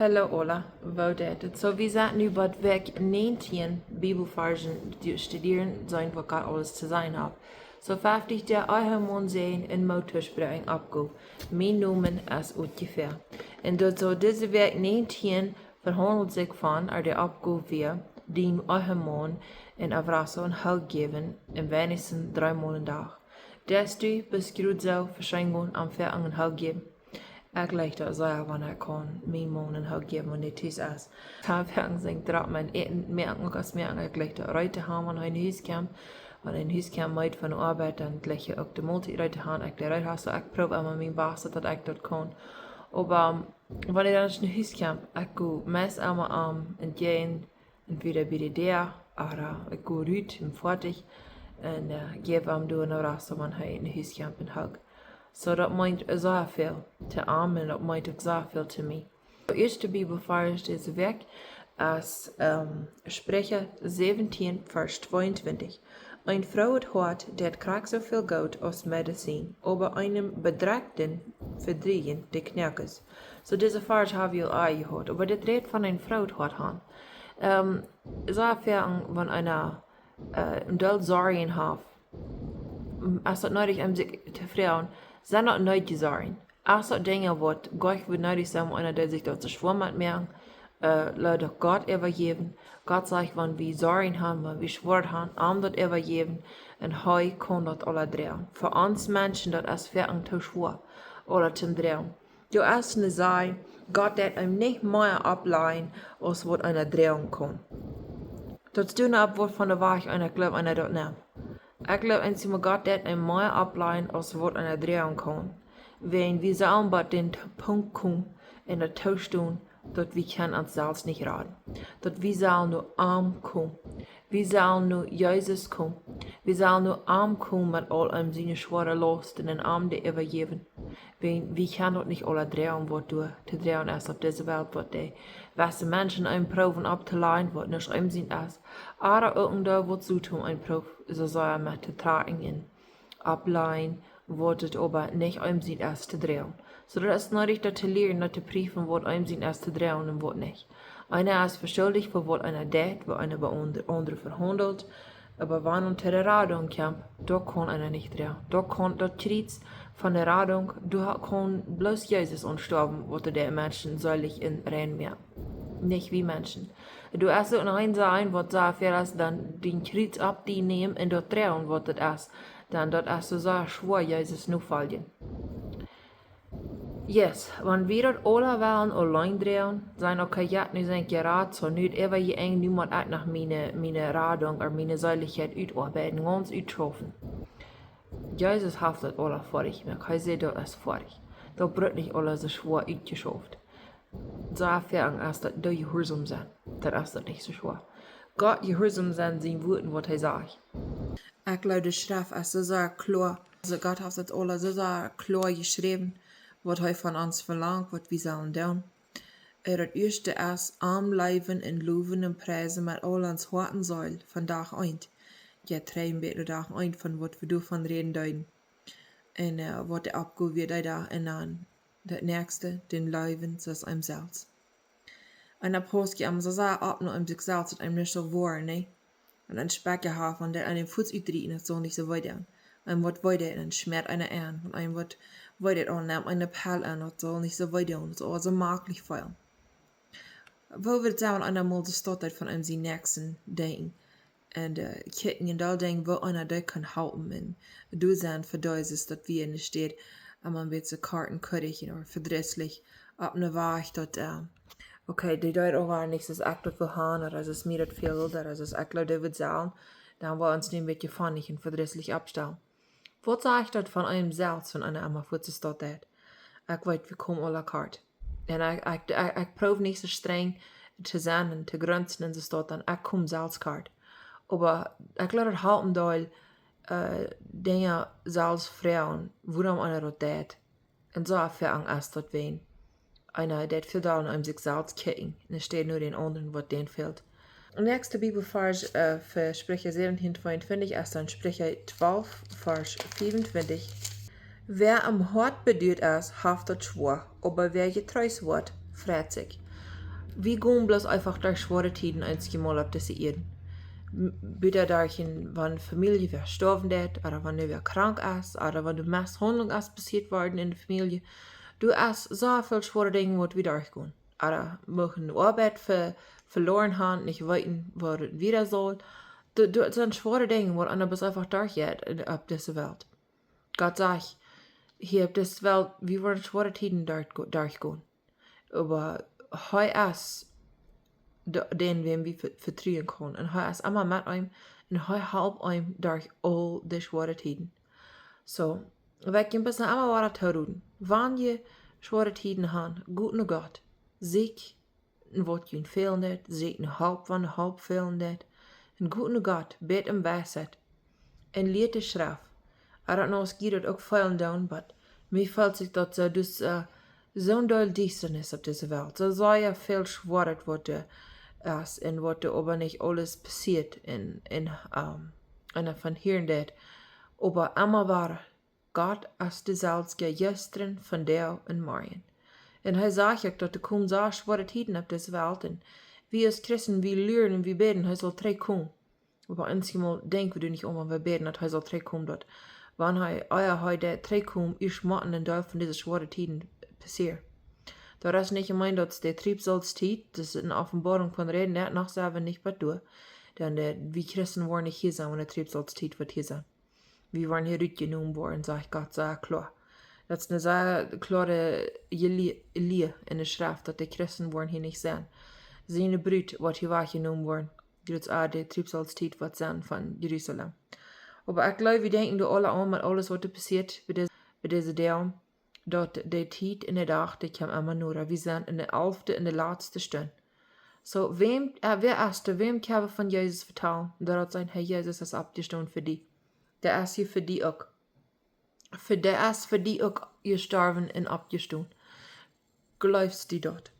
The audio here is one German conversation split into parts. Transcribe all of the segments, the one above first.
Hallo Ola, wodet. So wir sind nu bei Weg 19 Bibelversen studieren sein, was Gott alles zu sein hat. So 50 der Eihormon sehen in Motorsprechung abgo. Mein Nomen ist ungefähr. Und dort so diese Weg 19 verhandelt sich von, der abgo wir, den Eihormon in Avrasso und Halt geben, im wenigsten 3 Monaten Tag. Desto bis gut so Verschränkung am Verhangen Halt geben. Ik leg dat zeggen wanneer ik kan mijn monen hou geven wanneer thuis is. Tafeln zijn dat mijn eten merken als merken. Ik leg dat ruiten gaan wanneer een huis kwam. Wanneer een huis kwam uit van de arbeid, dan leg je ook de multi ruiten gaan. Ik de ruit had, so ik probeer immer mijn baas dat ik dat kan. Maar wanneer dan een huis kwam, ik go meest allemaal en gaan entweder bij de deur, oder ik go ruit en fertig en geef hem door naar rest wanneer hij in de huis kwam en hug. So dat meint sehr viel te arm en dat meint ook sehr viel te mij. De eerste Bibelvers is weg als Sprecher 17 vers 22. Een frooet Hoat dat krijgt zoveel goot als Medizien, aber einem bedrekjten vedrieejen de Knoakes. So diese vers habe ich al gehört, aber dit redt von een frooet Hoat aan. Sehr viel van einer deel zorgen hat. Als dat nodig is zich te vragen, zijn dat nooit gezien. Als dat dingen wat Gott wird nodig zijn, einer der sich dort zu schwimmen merken, laat doch Gott übergeben. Gott sagt, wenn wir Sorgen haben, wenn wir schwör haben, dort übergeben, und hij kann dort alle drehen. Für uns Menschen, das ist verang zu schwör, oder zum drehen. Du hast eine Sache, Gott wird ihm nicht mehr ableihen, als was einer drehen kann. Das tun ab, was von der Wajch einer glaubt, einer dort nimmt. Ik geloof in Gott dat een meer opleiden als wat een drehen kan. Wenn wir sollen bei den Punkt kommen, in der Toastund, dat wir können uns selbst nicht raten. Dat wir sollen nur arm kommen. Wir sollen nur Jesus kommen. Wir sollen nur arm kommen mit all seine schwere Last in den Arm der übergeben. Wenn wir können dort nicht alle drehen, was du zu drehen ist auf dieser Welt, was die weiße Menschen ein Proben abzuleihen, was nicht sind ist. Aber irgendwo was zu tun, ein Prof, so soll er mit zu tragen in ableihen, was es aber nicht sind ist zu drehen. So das ist nötig, das zu lernen, das zu prüfen, was sind ist zu drehen und was nicht. Einer ist verschuldigt für was einer deit, was einer bei andere verhandelt. Aber wenn unter der Radung kommt, da kann einer nicht drehen. Da kann das Krieg von der Radung, da kann bloß Jesus unsterben, was der Menschen solllich in Rein mehr. Nicht wie Menschen. Du hast so ein sein, was so viel ist, dann den Krieg ab, die nehmen und dort drehen, was das ist. Dann dort ist so schwer, Jesus nur fallen. Yes, wenn wir dort alle wollen allein drehen, sein auch krakjt nu zijn geraad, so niet ever je eng nu moet ik nach meine Radung oder meine Säuligkeit utarbeiten, ganz utroffen. Jesus hat das alle fertig, maar hij zei dat is fertig. Dat wordt niet alle so schwer uitgeschafft. So fern als dat du gehorsam sein, das ist das nicht so schwer. Gott gehorsam sein, sein Worten, was er sagt. Ich glaube, die Schrift ist so klar, also Gott hat das alle so klar geschrieben, was hij von uns verlangt, was wir sollen tun. Das erste ist, am Leben in Loven und Preisen mit all uns Horten soll, von Dach ein. Ja, treiben wir Dach ein, von was wir davon reden deuten. Und was der abgeht wird, da und dann. Das nächste, den Leben, so ist einem selbst. Und der Post am so sehr ab nur sich selbst, dass einem nicht so woaren, ne? Und ein Specker haben, und der an den Fuß übrigen, das soll nicht so weiter. Und was weiter, dann schmerzt einer an, und ein was weiter an, nimmt eine Pell an, das soll nicht so weiter, und das soll so maglich fallen. Wo wird sagen, einer mal so stottert von einem sie nächsten denken. Und kicken und all denken, wo einer das kann halten, und du sein für das ist, dass wir nicht steht, aber ein bisschen kartenkuttig oder verdrisslich, ab ne wajch, dat, okay, die deit auch war nichts, das ich dort will haben, oder das ist mir das viel, oder das ist ich glaube, wird sagen, dann wollen wir uns nicht mit gefangen und verdrisslich abstellen. Was sag ich dort von einem selbst, von einer einmal vorzustottert? Ich weiß, wir kommen alle kart. Und ich probe nicht so streng zu sein und zu grenzen und so stottern, ich komme selbst kart. Aber ich glaube, das halten doll, Dinge selbst Frauen, warum einer das tät. Und so fern ist das wen. Einer tät viel da an sich selbst kicken. Und es steht nur den anderen, was denen fehlt. Der nächste Bibelvers für Sprecher 17, finde ich, ist dann Sprecher 12, Vers 25. Wer am Hort bedient ist, haftet schwor, aber wer getreu wird, freut sich. wir gehen bloß einfach durch schwere Tiden einmal auf diese Erden. Bitte dahin, wenn Familie verstorben ist, oder wenn wer krank ist, oder wenn du Misshandlung ist passiert worden in der Familie, du hast so viel schwere Dinge, wo wir durchgehen. Oder machen Arbeit verloren haben, nicht weiten, wo es wieder soll. Das sind schwere Dinge, wo einer bis einfach durchgeht auf dieser Welt. Gott sagt, hier auf dieser Welt, wir wollen schwere Tiden durchgehen. Aber heu ist den wir vertrauen können. Und hij is allemaal met hem en hij helpt hem door al die zware tijden. So, wij kunnen allemaal wat te doen. Wanneer je zware tijden hebt, goed naar God. Ziek wat je veel net, ziek een hulp van de hulp veel net. En goed naar God, bid hem wijsheid. En leer de schrift. I don't know, es geht het ook veel doen, but mir fällt sich dat dus zo'n doel Duisternis op deze wereld. So sehr viel schwaret wordt en wat er aber nicht alles passiert in einer von hier dat. Aber immer war Gott als dezelfde gestern, vandaag en morgen. En hij zegt ook dat er komen zo schwere tijden op deze wereld. En wie als Christen, wie leren en wie beten, hij zal terugkomen. Aber eenmaal denken we er niet om, en we beten dat hij zal terugkomen. Dat wanneer hij dat terugkomt, is matten en deel van deze schwere tijden passiert. Da ist nicht gemeint, dass der Triebsalztit, das ist eine Offenbarung von Reden, der hat noch selber nicht was tun. Denn wir Christen wollen nicht hier sein, wenn der Triebsalztit wird hier sein. Wir wollen hier rausgenommen worden, sagt Gott sehr klar. Das ist eine sehr klare Leew in der Schrift, dass die Christen wollen hier nicht sein. Seine Brut wird hier weggenommen worden. Das ist auch der Triebsalztit wird sein von Jerusalem. Aber ich glaube, wir denken da alle an, mit alles, was da passiert bei dieser Däum. Dat de tijd in de dag, die kwam immer nur. Wir sind in der 11. in der letzten Stunde. So, wem kann von Jesus vertellen? Dat zijn, hey, Jesus ist abgestorben für die. Der ist hier für die auch. Der ist für die auch gestorben und abgestorben. Glaubst du dort?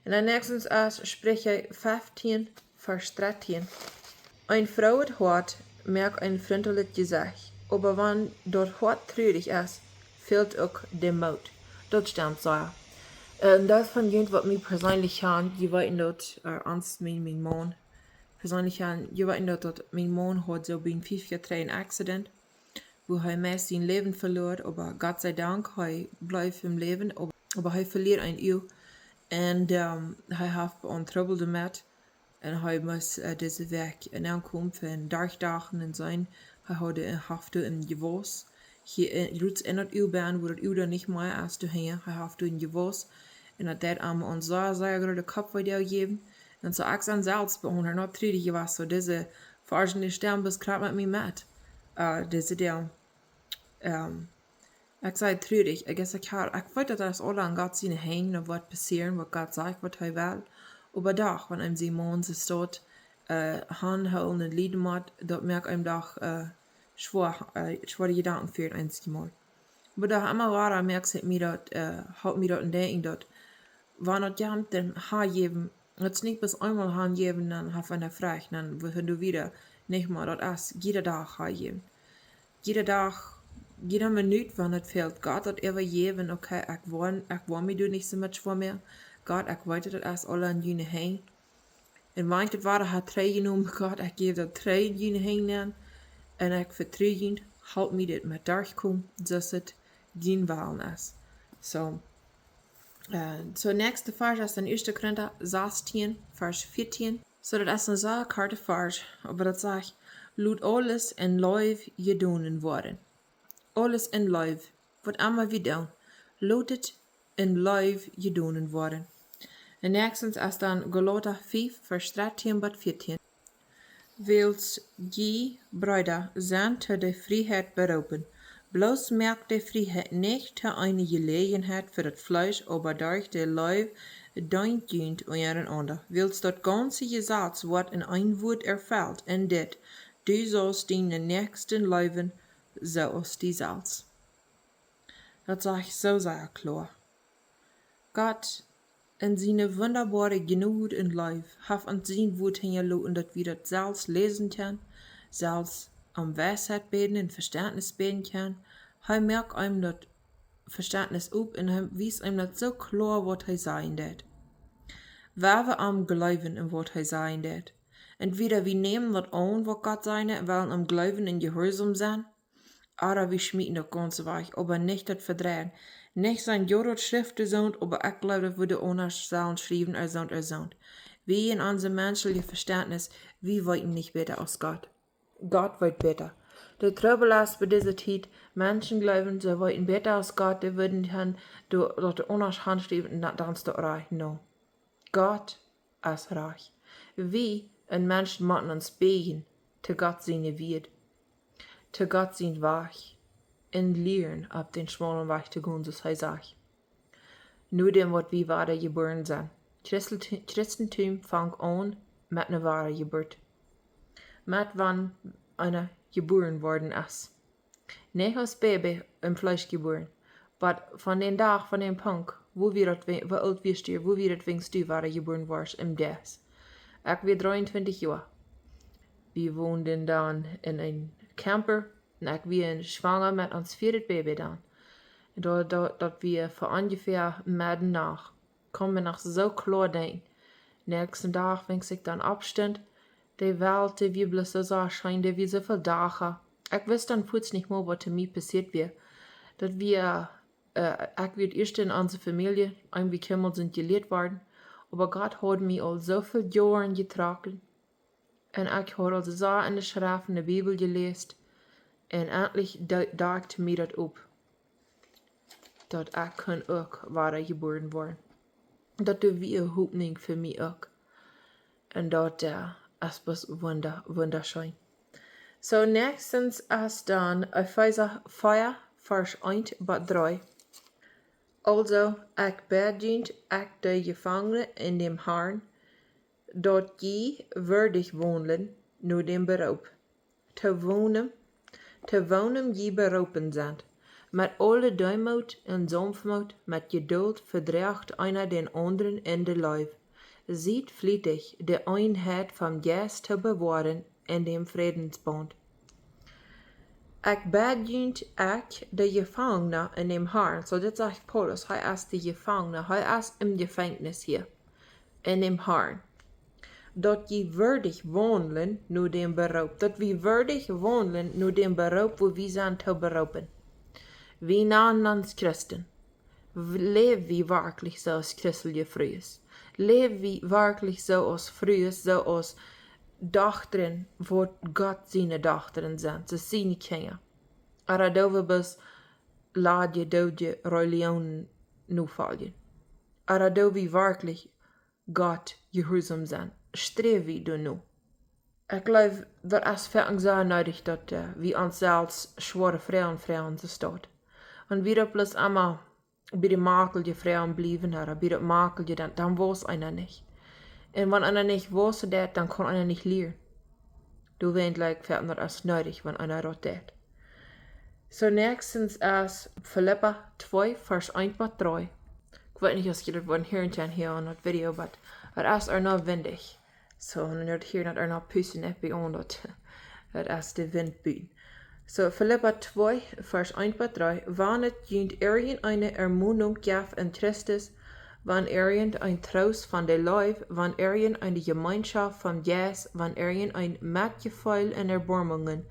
Und dann nächstens ist Sprecher 15, Vers 13. Ein frooet Hoat merkt ein freundlich Gesicht, aber wenn dort Hoat traurig ist, fehlt auch der Mut. Das stimmt so. Das von jemand, was mir persönlich haben, je weiter dort, ans mein Mann, persönlich haben, je weiter dort, mein Mann hat so bei 5 Jahren ein Accident, wo er meist sein Leben verlor, aber Gott sei Dank, er bleibt im Leben, aber er verliert ein Ehe. Und er hat ein Trouble damit, und er muss diese Weg ankommen für ein Durchdachen und sein, er hat eine Hafte im Gewos. Hier ruts in het uw baan, wo het uw dan niet meer als te heen. Hij heeft een gewos. En dat allemaal ons zo de kop voor jou geven. En zo ik zijn zelfs bij haar nog tredig was. So deze verschillende stemmen beschrijft met mij met. Deze deel. Ik zei tredig. Ik weet dat das alle an Gott zijn heen. En wat passeren, wat God zegt, wat hij wil. Aber doch, wenn einem Simon so steht, handholen und lieden macht, dat merkt einem doch, schwere Gedanken für ein Mal. Aber da immer war, merkt es mir dort, hat mir dort ein Denken dort, wenn das jemand den Haar geben, jetzt nicht bis einmal Haar geben, dann hat man fragt, dann wenn du wieder nicht mal das ist, jeder Tag Haar geben. Jeder Tag, jede Minute, wenn es fehlt, Gott hat immer geben, okay, ich will mir du nicht so much vor mir, Gott, ich weiß, das ist alle an jene heen. Und wenn ich war, hat 3 genommen, Gott, ich gebe das 3 jene heen, en ik vertrouw, help me dit met durchkomen, zoals het geen walen is. So nächste Vers ist in 1. Korinther 16, Vers 14. So, das ist eine sehr karte Vers, aber das sagt, laat alles in Leew jedonen woaren. Alles in Leew, wat immer wir doen, laat het in Leew jedonen woaren. En nächstens ist dann Galater 5, Vers 13 bis 14. Wils je, Brüder, zijn te de vrijheid beroepen. Bloos merkt de vrijheid niet te eine Gelegenheit für das Fleisch, aber durch de Leib dient euren ander. Wils dat ganze Gesetz wat in ein Wort erfällt, en dit, du sollst den nächsten leben, so als die selbst. Das sag ich so sehr klar. Gott, in seine wunderbare Genut und Leib, hat an sein Wort hingelassen, dass wir das selbst lesen können, selbst am Weisheit beten und Verständnis beten können. Er merkt einem das Verständnis auf und er wies einem das so klar, was er sagen wird. waar we am geloven in wat hij zijn deed. Entweder we nemen dat aan wat God zijn en willen am geloven in gehoorzaam zijn, oder we schmieden dat ganze weg, aber nicht dat verdrehen. Nicht sein Jodot Schriftstäden, aber ich glaube, dat we de anders sollen schreiben, er. Wir in unserem menschlichen Verständnis, wir wollten nicht besser als Gott. Gott wird besser. Der Trouble ist bei dieser Zeit, Menschen glauben, sie wollten besser als Gott, die würden dann dort anders handschreiben und dann ist das reich. No. Gott ist reich. Wir, ein Menschen, müssen uns beten, zu Gott seine Wird, zu Gott sein Weg, und lernen, auf den schmalen Weg zu gehen, so sagt. Nur dem, was wir wahre geboren sind. Christentum fängt an mit einer wahre Geburt. Mit wann einer geboren worden ist. Nicht als Baby im Fleisch geboren, aber von dem Tag, von dem Punkt, wo alt wirst du, wo wir das wingst du, wahre geboren warst, im Dise. Ich war 23 Jahre. Wir wohnten dann in einem Camper und ich war schwanger mit uns viertes Baby dann. Und dort wir für ungefähr Mäden nach. Kon me nog zo klar denken. Nächsten Tag, wenn ich dann abstand, die Welt, die wir bloß so scheint, die wir so viel Dachen. Ich wusste dann kurz nicht mehr, was mir passiert wäre. Dass wir, ich wird erst in unserer Familie, irgendwie Kimmel sind gelehrt worden, aber Gott hat mich all so viele Jahre getragen. Und ich habe also so in der Schrift, in der Bibel gelesen, und endlich dachte mir das ab. Dass ich kann auch wahre geboren worden. Dat is wie een hoopning voor mij ook. En dat is wunderschön. So, nächstens ist dann Epheser 4, Vers 1 bis 3. Also, ich bedient ich de Gefangene in dem Herrn, dort je würdig wohnen, nur dem Beruf. Te wohnen je beroepen sind. Met alle duimmoed en sanftmoed, met geduld verdreigt einer den anderen in de Leew. Ziet vlietig de eenheid van Geest te bewahren in dem Friedensbund. Ik bedient ik de Gefangene in dem Herrn. So dit zegt Paulus, hij is de Gefangene, hij is im Gefängnis hier, in dem Herrn. Dat je würdig wohnen, nur dem Beruf. Dat we würdig wohnen, nur dem Beruf, wo wir sind te beroepen. Vi nannans Christen. Lev vi wirklich so als christliche Frühes? Lev vi wirklich so als Frühes, so als Dochtern, wo Gott seine Dochtern sind, so seine Kinder? Oder da wir bis Ladje, Doodje, Religionen nu fallen? Oder da wir wirklich Gott gehorsam sind? Streben wir nu? Ich glaube, das ist für uns sehr nötig, dass wir uns selbst schwere Frauen so steht. Und wir bloß einmal bei dem Makel die Frauen blieben, oder bei dem Makel, dann weiß einer nicht. Und wenn einer nicht weiß, dann kann einer nicht lernen. Du weißt, das ist nötig, wenn einer das tut. So, nächstens ist Philippa 2, Vers 1 bis 3. Ich weiß nicht, was ihr das hören könnt hier in das Video, aber das ist noch windig. So, und ihr hier nicht noch Püssen nicht beundet. Das ist der Windbüten. So, Philippa 2, Vers 1 bis 3. Wann es irgendeine Ermahnung gibt in Christus, wann irgendein Trost von der Leew, wann irgendeine Gemeinschaft von Geist, wann irgendein Mitgefühl in Erbarmungen,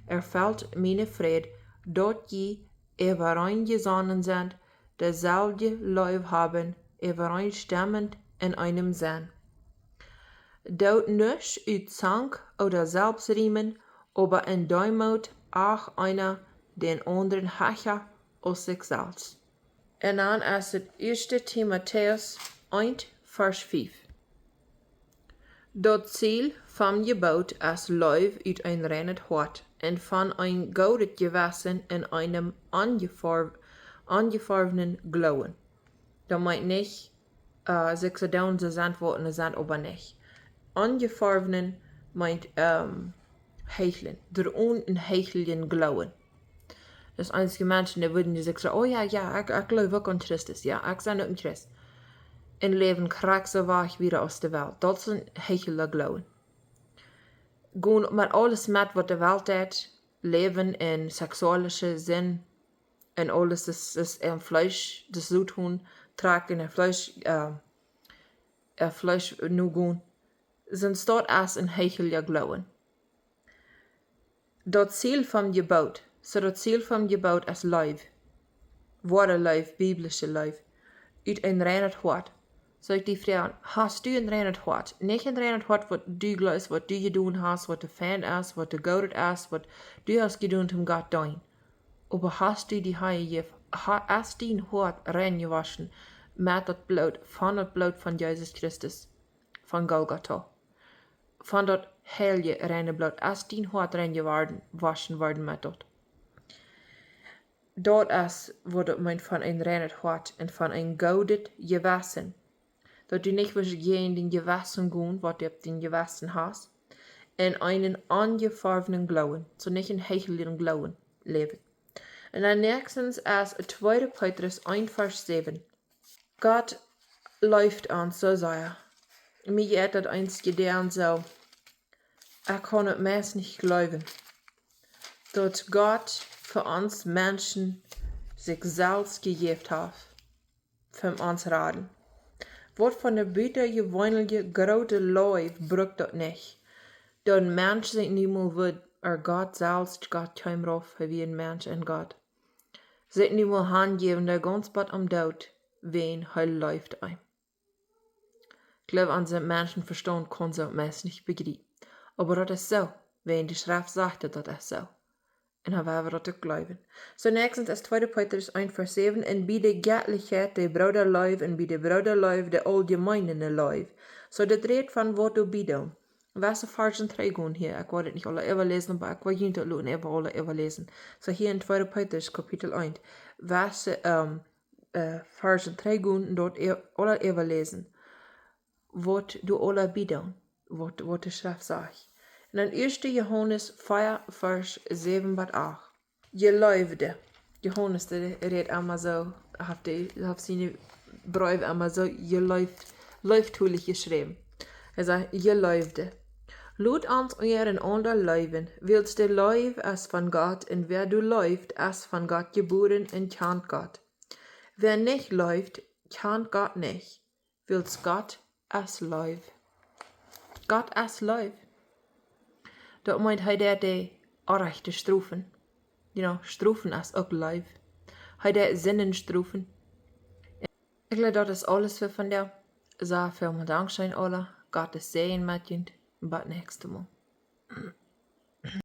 erfällt meine Friede, dort je übereingesonnen sind, derselbe Leew haben, übereinstimmend in einem Sinn. Dort nicht uit Zank oder Selbstriemen, aber in Deumut auch einer den anderen Hacher aus sich selbst. Und dann ist es 1. Timotheus 1, Vers 5. Das Ziel vom Gebot ist Leew uit ein reines Hoat und von ein gutes Gewissen in einem angefarbenen Glauben. Das meint nicht, sich so down zu sind, wo sind aber nicht. Angefarbenen meint hecheln, der unhechelnden Glauben. Das einzige Menschen, die würden sich sagen, oh ja, ich glaube auch an Christus, ja, ich bin ein Christ. Und leben krakjt so wajch wieder aus der Welt. Das ist ein hechelnder Glauben. Gehen mit alles mit, was die Welt hat, leben in sexualischer Sinn, und alles, das Fleisch, das Zutun, trägt in der Fleisch, Fleisch nu gaan, sind dort als een heilige glauwen. Dat ziel van je boot, so dat ziel van je boot als Leew, ware Leew, biblische Leew, uit een reinen Hoat. So ik die vragen, hast du een reinen Hoat? Niet een reinen Hoat wat du glaubst, wat du gedaan hast, wat de fan is, wat de goot is, wat du hast gedaan om God dein. Aber hast du die Haie, hast die Hoat rein gewaschen, met dat bloed van Jezus Christus, van Golgotha. Van dat heilige reine bloed, als die Hoat rein gewaschen worden met dat. Dat is wat het meint van een reine Hoat en van een goudet gewassen. Dat du nicht wirst gehen den gewassen gaan, wat du op den gewassen hast, en einen angefarbenen Glauen, so nicht een heiligen Glauen leven. En dan nächstens als 2. Petrus 1 vers 7. Gott läuft uns so sehr. Mir hat das eins gedacht so, ich kann es meist nicht glauben, dass Gott für uns Menschen sich selbst gegeben hat, für uns raden. Wat von der Büte gewöhnliche grote Leew brukt dat nicht. Dat een mens zich niet meer wordt, Gott selbst, Gott komt auf wie een mens en Gott. Zich niet meer handgeven, der ganz bad am dood, wen hij läuft ein. Ich glaube, unsere Menschenverstand kann so meist nicht begreifen. Aber das ist so, wenn die Schrift sagt, das ist so. En dan werden we dat ook glauben. So nächstens is 2. Petrus 1 vers 7. En bij de göttlichheid de broeder Leew en bij de broeder Leew de allgemeine Leew. So dat redt van wat du bieden. Welke versen 3 gaan hier? Ik wil het niet alle even lezen, maar ik wil jullie het laten even alle even lezen. So hier in 2. Petrus kapitel 1. Welke versen 3 gaan, dort alle even lezen. Wat du alle bieden. Wat de schrift zegt. En dan 1. Johannes 4, vers 7 tot 8. Je leefde. Johannes, redt allemaal zo, heeft zijn brief allemaal zo, je leeftuurlijk geschreven. Hij zegt, je leefde. Laat ons een ander leven, wils de leef als van God, en wer du leeft, als van God geboren en kent God. Wer nicht leeft, kent God nicht, wils God als leef. God als leef. Dat meint hij dat de orechte strofen. Strofen is ook Leew. Hij dat zinnen strofen. Ik glaube, dat is alles voor vandaag. Zo, veel dank zijn alle. God is zegen met je. Tot nächste Mal.